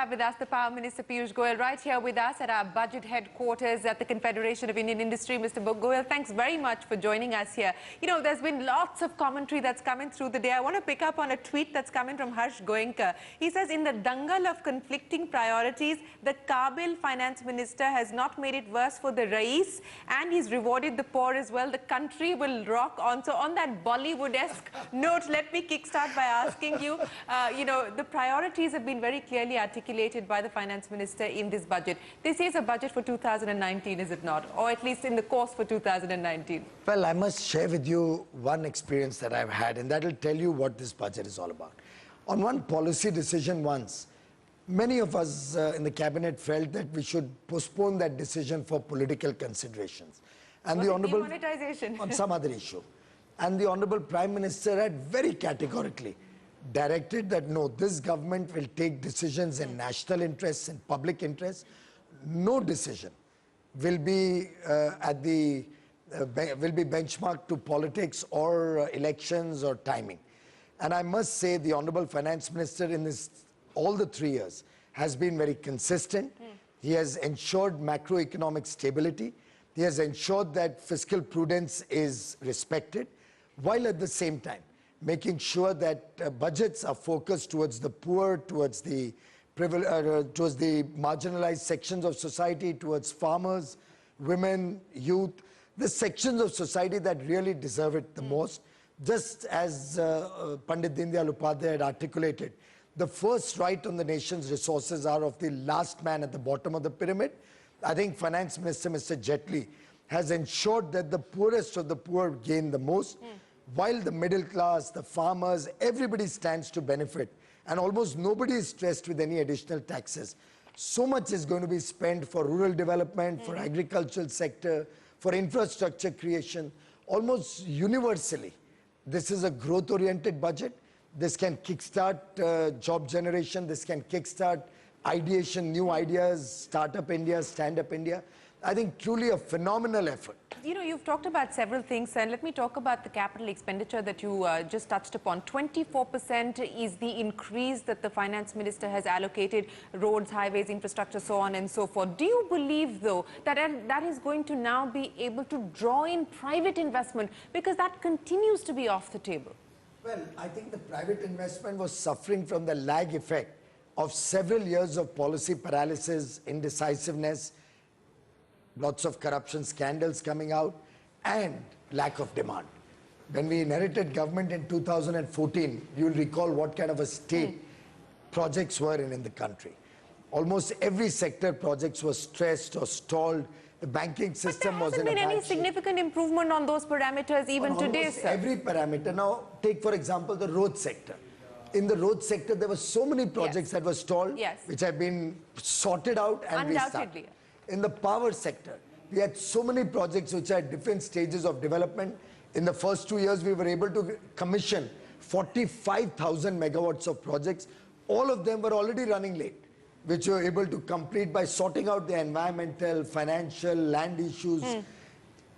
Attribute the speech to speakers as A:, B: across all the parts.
A: have with us the Power Minister Piyush Goyal right here with us at our budget headquarters at the Confederation of Indian Industry. Mr. Goyal, thanks very much for joining us here. You know, there's been lots of commentary that's coming through the day. I want to pick up on a tweet that's coming from Harsh Goenka. He says, in the dangle of conflicting priorities, the Kabil finance minister has not made it worse for the Rais, and he's rewarded the poor as well. The country will rock on. So on that Bollywood-esque note, let me kickstart by asking you, you know, the priorities have been very clearly articulated by the finance minister in this budget. This is a budget for 2019, is it not? Or at least in the course for 2019.
B: Well, I must share with you one experience that I've had, and that will tell you what this budget is all about. On one policy decision once, many of us in the cabinet felt that we should postpone that decision for political considerations. And the Honourable...
A: demonetization.
B: On some other issue. And the Honourable Prime Minister had very categorically directed that no, this government will take decisions in national interests and public interests. No decision will be benchmarked to politics or elections or timing. And I must say the Honourable Finance Minister in this all the 3 years has been very consistent. He has ensured macroeconomic stability. He has ensured that fiscal prudence is respected, while at the same time making sure that budgets are focused towards the poor, towards the marginalized sections of society, towards farmers, women, youth, the sections of society that really deserve it the most. Just as Pandit Deendayal Upadhyay had articulated, the first right on the nation's resources are of the last man at the bottom of the pyramid. I think Finance Minister Mr. Jaitley has ensured that the poorest of the poor gain the most, while the middle class, the farmers, everybody stands to benefit, and almost nobody is stressed with any additional taxes. So much is going to be spent for rural development, for agricultural sector, for infrastructure creation, almost universally. This is a growth-oriented budget. This can kickstart job generation. This can kickstart ideation, new ideas, Startup India, Stand Up India. I think truly a phenomenal effort.
A: You know, you've talked about several things, and let me talk about the capital expenditure that you just touched upon. 24% is the increase that the finance minister has allocated, roads, highways, infrastructure, so on and so forth. Do you believe, though, that that is going to now be able to draw in private investment, because that continues to be off the table?
B: Well, I think the private investment was suffering from the lag effect of several years of policy paralysis, indecisiveness, lots of corruption scandals coming out, and lack of demand. When we inherited government in 2014, you'll recall what kind of a state projects were in the country. Almost every sector projects were stressed or stalled. The banking system was in a bad shape.
A: But there hasn't been any significant improvement on those parameters even today, sir.
B: Every parameter. Now, take for example the road sector. In the road sector, there were so many projects that were stalled, which have been sorted out and restarted. In the power sector, we had so many projects which are at different stages of development. In the first 2 years, we were able to commission 45,000 megawatts of projects. All of them were already running late, which we were able to complete by sorting out the environmental, financial, land issues.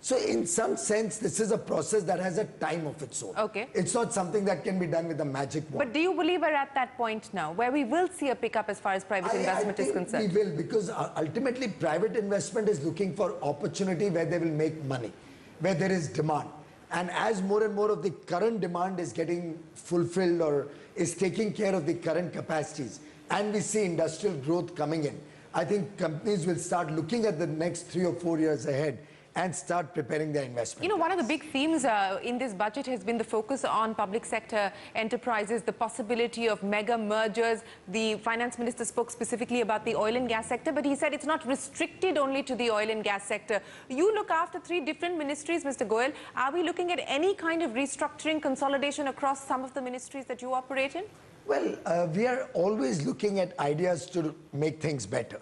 B: So in some sense, this is a process that has a time of its own. It's not something that can be done with a magic wand.
A: But do you believe we're at that point now, where we will see a pickup as far as private investment is concerned?
B: We will, because ultimately private investment is looking for opportunity where they will make money, where there is demand. And as more and more of the current demand is getting fulfilled or is taking care of the current capacities, and we see industrial growth coming in, I think companies will start looking at the next 3 or 4 years ahead and start preparing their investment.
A: You know, one of the big themes in this budget has been the focus on public sector enterprises, the possibility of mega mergers. The finance minister spoke specifically about the oil and gas sector, but he said it's not restricted only to the oil and gas sector. You look after 3 different ministries, Mr. Goyal. Are we looking at any kind of restructuring, consolidation across some of the ministries that you operate in?
B: Well, we are always looking at ideas to make things better.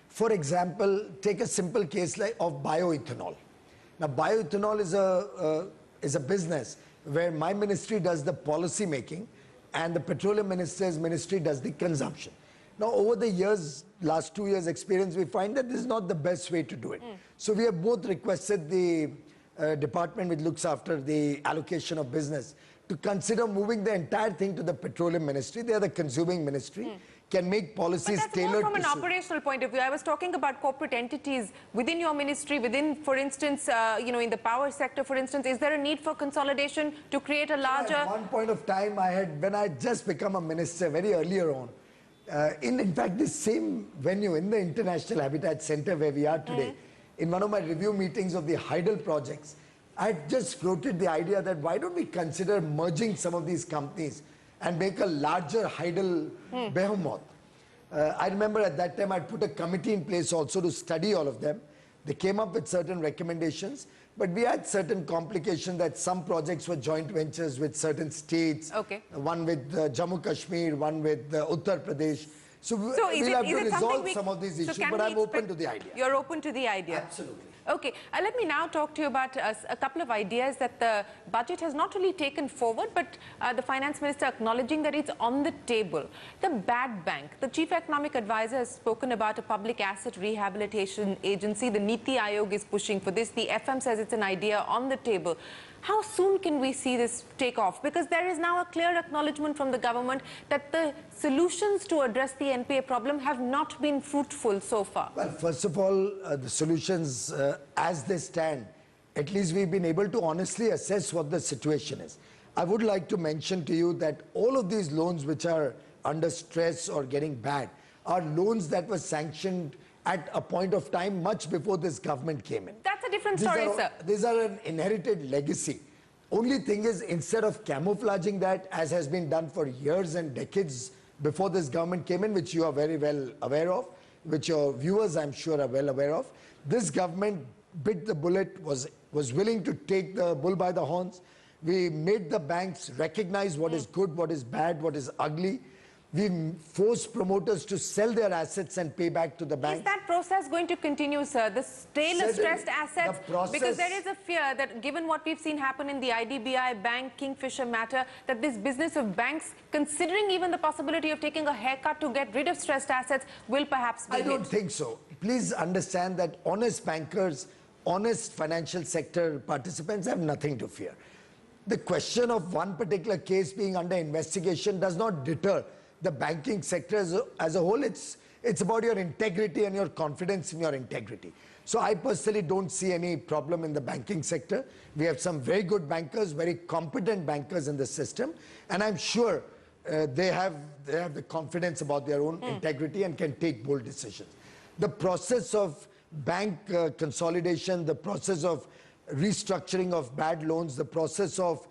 B: For example, take a simple case like of bioethanol. Now, bioethanol is a business where my ministry does the policy making and the petroleum minister's ministry does the consumption. Now, over the years, last 2 years experience, we find that this is not the best way to do it. So we have both requested the department which looks after the allocation of business to consider moving the entire thing to the petroleum ministry. They are the consuming ministry. can make policies
A: but that's
B: tailored
A: more from
B: to
A: an operational point of view. I was talking about corporate entities within your ministry, within, for instance, in the power sector, for instance. Is there a need for consolidation to create a larger...
B: At one point of time, when I had just become a minister very earlier on, in fact, this same venue, in the International Habitat Center where we are today, in one of my review meetings of the Heidel projects, I had just floated the idea that why don't we consider merging some of these companies and make a larger Heidel behemoth. I remember at that time I'd put a committee in place also to study all of them. They came up with certain recommendations, but we had certain complications that some projects were joint ventures with certain states, one with Jammu Kashmir, one with Uttar Pradesh. So we'll have to resolve some of these issues, but I'm open to the idea.
A: You're open to the idea?
B: Absolutely.
A: Okay, let me now talk to you about a couple of ideas that the budget has not really taken forward, but the finance minister acknowledging that it's on the table. The bad bank. The chief economic advisor has spoken about a public asset rehabilitation agency. The Niti Aayog is pushing for this. The FM says it's an idea on the table. How soon can we see this take off? Because there is now a clear acknowledgement from the government that the solutions to address the NPA problem have not been fruitful so far.
B: Well, first of all, the solutions as they stand, at least we've been able to honestly assess what the situation is. I would like to mention to you that all of these loans which are under stress or getting bad are loans that were sanctioned at a point of time much before this government came in.
A: That's a different story, sir.
B: These are an inherited legacy. Only thing is, instead of camouflaging that, as has been done for years and decades before this government came in, which you are very well aware of, which your viewers, I'm sure, are well aware of, this government bit the bullet, was willing to take the bull by the horns. We made the banks recognize what is good, what is bad, what is ugly. We forced promoters to sell their assets and pay back to the bank.
A: Is that process going to continue, sir? The sale of stressed assets? Because there is a fear that given what we've seen happen in the IDBI Bank Kingfisher matter, that this business of banks, considering even the possibility of taking a haircut to get rid of stressed assets, will perhaps be
B: I don't think so. Please understand that honest bankers, honest financial sector participants have nothing to fear. The question of one particular case being under investigation does not deter the banking sector as a whole. It's about your integrity and your confidence in your integrity. So I personally don't see any problem in the banking sector. We have some very good bankers, very competent bankers in the system, and I'm sure they have the confidence about their own integrity and can take bold decisions. The process of bank consolidation, the process of restructuring of bad loans, the process of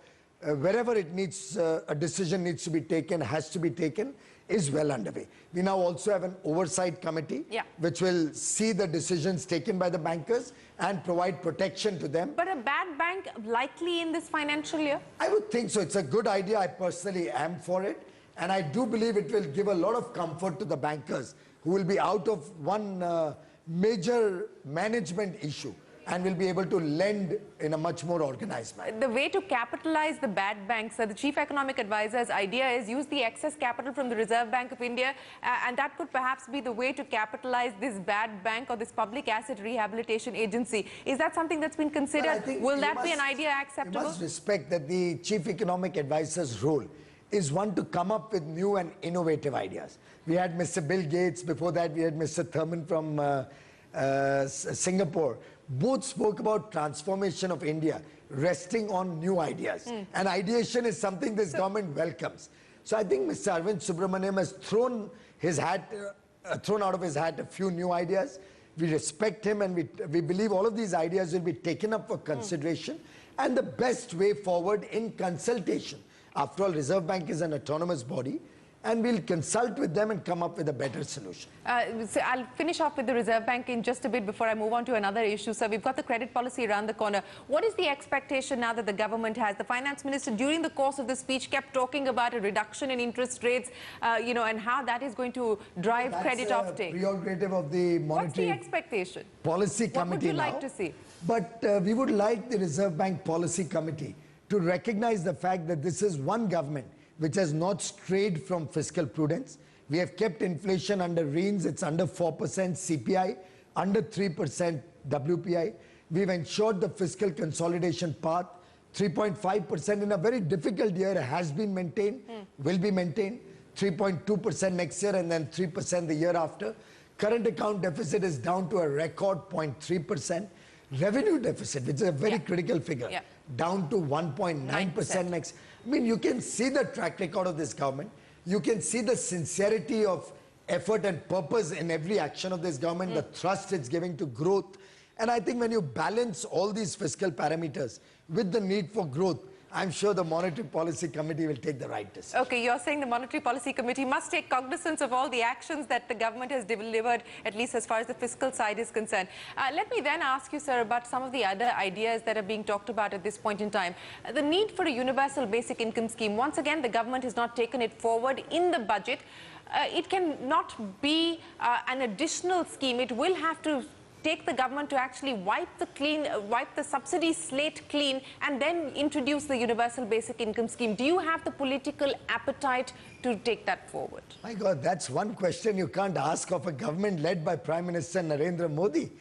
B: wherever it needs, a decision needs to be taken, has to be taken, is well underway. We now also have an oversight committee, which will see the decisions taken by the bankers and provide protection to them.
A: But a bad bank likely in this financial year?
B: I would think so. It's a good idea. I personally am for it. And I do believe it will give a lot of comfort to the bankers who will be out of one major management issue and will be able to lend in a much more organized manner.
A: The way to capitalize the bad banks, the chief economic advisor's idea is use the excess capital from the Reserve Bank of India, and that could perhaps be the way to capitalize this bad bank or this public asset rehabilitation agency. Is that something that's been considered? Will that be an idea acceptable?
B: You must respect that the chief economic advisor's role is one to come up with new and innovative ideas. We had Mr. Bill Gates, before that we had Mr. Thurman from Singapore. Both spoke about transformation of India, resting on new ideas. And ideation is something this government welcomes. So I think Mr. Arvind Subramaniam has thrown out of his hat a few new ideas. We respect him, and we believe all of these ideas will be taken up for consideration and the best way forward in consultation. After all, Reserve Bank is an autonomous body, and we'll consult with them and come up with a better solution.
A: So I'll finish off with the Reserve Bank in just a bit before I move on to another issue. So we've got the credit policy around the corner. What is the expectation now that the government has? The finance minister, during the course of the speech, kept talking about a reduction in interest rates, and how that is going to drive credit offtake.
B: That's a prerogative of the Monetary
A: expectation?
B: Policy Committee.
A: What would you like to see?
B: But we would like the Reserve Bank Policy Committee to recognize the fact that this is one government which has not strayed from fiscal prudence. We have kept inflation under reins. It's under 4% CPI, under 3% WPI. We've ensured the fiscal consolidation path. 3.5% in a very difficult year has been maintained, will be maintained. 3.2% next year, and then 3% the year after. Current account deficit is down to a record 0.3%. Revenue deficit, which is a very critical figure, down to 1.9% next. I mean, you can see the track record of this government. You can see the sincerity of effort and purpose in every action of this government, the thrust it's giving to growth. And I think when you balance all these fiscal parameters with the need for growth, I'm sure the Monetary Policy Committee will take the right decision.
A: Okay, you're saying the Monetary Policy Committee must take cognizance of all the actions that the government has delivered, at least as far as the fiscal side is concerned. Let me then ask you, sir, about some of the other ideas that are being talked about at this point in time. The need for a universal basic income scheme. Once again, the government has not taken it forward in the budget. It cannot be an additional scheme. It will have to take the government to actually wipe the subsidy slate clean and then introduce the universal basic income scheme. Do you have the political appetite to take that forward?
B: My God, that's one question you can't ask of a government led by Prime Minister Narendra Modi.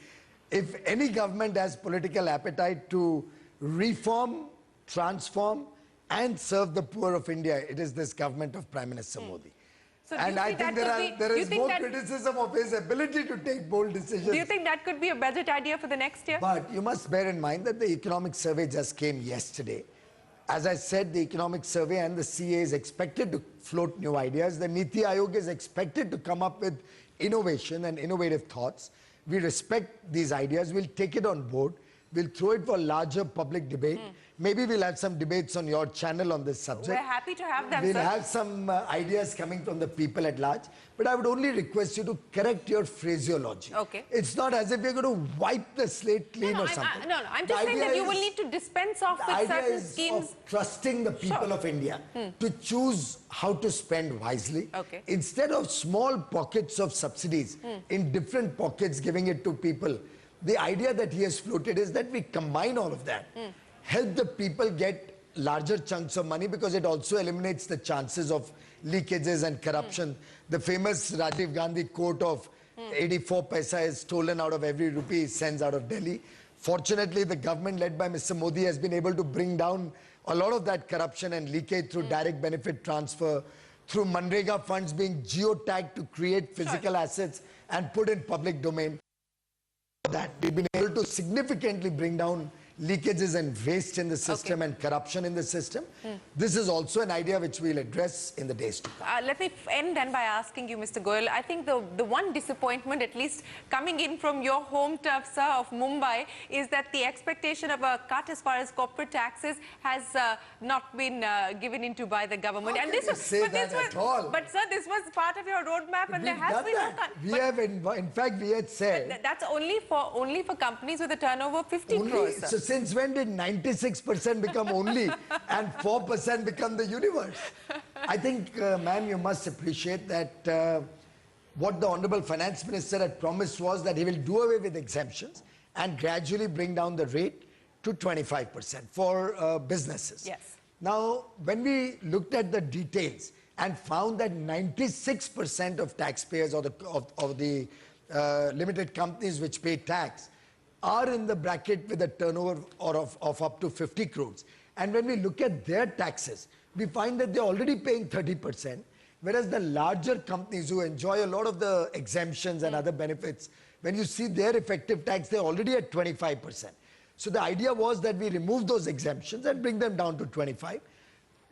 B: If any government has political appetite to reform, transform and serve the poor of India, it is this government of Prime Minister Modi.
A: So
B: and I think there is more criticism of his ability to take bold decisions.
A: Do you think that could be a budget idea for the next year?
B: But you must bear in mind that the economic survey just came yesterday. As I said, the economic survey and the CA is expected to float new ideas. The Niti Aayog is expected to come up with innovation and innovative thoughts. We respect these ideas. We'll take it on board. We'll throw it for larger public debate. Maybe we'll have some debates on your channel on this subject.
A: We're happy to have them,
B: We'll
A: sir.
B: have some ideas coming from the people at large. But I would only request you to correct your phraseology.
A: Okay.
B: It's not as if you're going to wipe the slate clean or something.
A: I'm just saying that you will need to dispense off with certain schemes.
B: Of trusting the people of India to choose how to spend wisely.
A: Okay.
B: Instead of small pockets of subsidies in different pockets giving it to people, the idea that he has floated is that we combine all of that. Help the people get larger chunks of money because it also eliminates the chances of leakages and corruption. The famous Rajiv Gandhi quote of 84 paisa is stolen out of every rupee he sends out of Delhi. Fortunately, the government led by Mr. Modi has been able to bring down a lot of that corruption and leakage through direct benefit transfer, through Manrega funds being geotagged to create physical assets and put in public domain. That we've been able to significantly bring down leakages and waste in the system and corruption in the system. This is also an idea which we'll address in the days to come.
A: Let me end then by asking you, Mr. Goyal, I think the one disappointment, at least coming in from your home turf, sir, of Mumbai, is that the expectation of a cut as far as corporate taxes has not been given into by the government.
B: And this was,
A: but sir, this was part of your roadmap, and there has been no cut.
B: We have, in fact, we had said
A: that's only for companies with a turnover of 50 crores. Sir.
B: So since when did 96% become only and 4% become the universe? I think, ma'am, you must appreciate that what the Honorable Finance Minister had promised was that he will do away with exemptions and gradually bring down the rate to 25% for businesses.
A: Yes.
B: Now, when we looked at the details and found that 96% of taxpayers or the limited companies which pay tax are in the bracket with a turnover of up to 50 crores. And when we look at their taxes, we find that they're already paying 30%, whereas the larger companies who enjoy a lot of the exemptions and other benefits, when you see their effective tax, they're already at 25%. So the idea was that we remove those exemptions and bring them down to 25.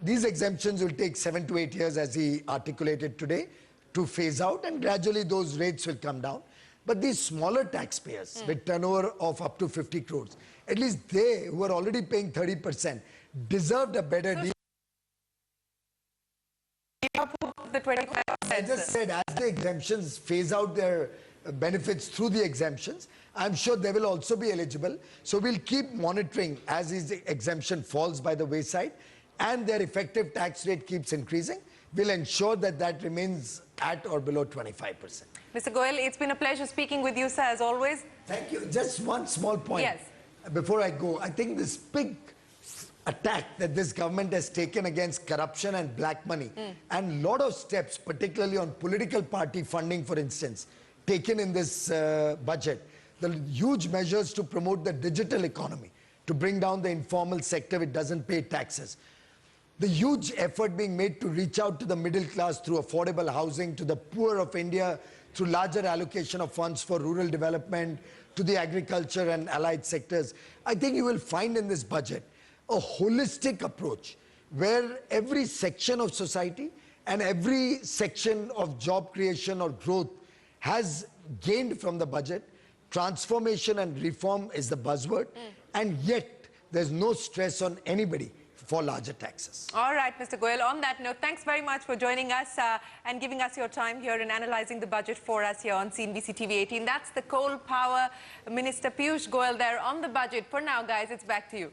B: These exemptions will take 7 to 8 years, as he articulated today, to phase out, and gradually those rates will come down. But these smaller taxpayers with turnover of up to 50 crores, at least they, who are already paying 30%, deserved a better deal.
A: The 25%.
B: I just said, as the exemptions phase out their benefits through the exemptions, I'm sure they will also be eligible. So we'll keep monitoring as his exemption falls by the wayside and their effective tax rate keeps increasing. We'll ensure that that remains at or below 25%.
A: Mr. Goyal, it's been a pleasure speaking with you, sir, as always.
B: Thank you. Just one small point.
A: Yes.
B: Before I go, I think this big attack that this government has taken against corruption and black money and a lot of steps, particularly on political party funding, for instance, taken in this budget, the huge measures to promote the digital economy, to bring down the informal sector which doesn't pay taxes. the huge effort being made to reach out to the middle class through affordable housing, to the poor of India through larger allocation of funds for rural development, to the agriculture and allied sectors. I think you will find in this budget a holistic approach where every section of society and every section of job creation or growth has gained from the budget. Transformation and reform is the buzzword, and yet there's no stress on anybody for larger taxes.
A: All right, Mr. Goyal, on that note, thanks very much for joining us and giving us your time here and analysing the budget for us here on CNBC-TV18. That's the Coal Power Minister Piyush Goyal there on the budget. For now, guys, it's back to you.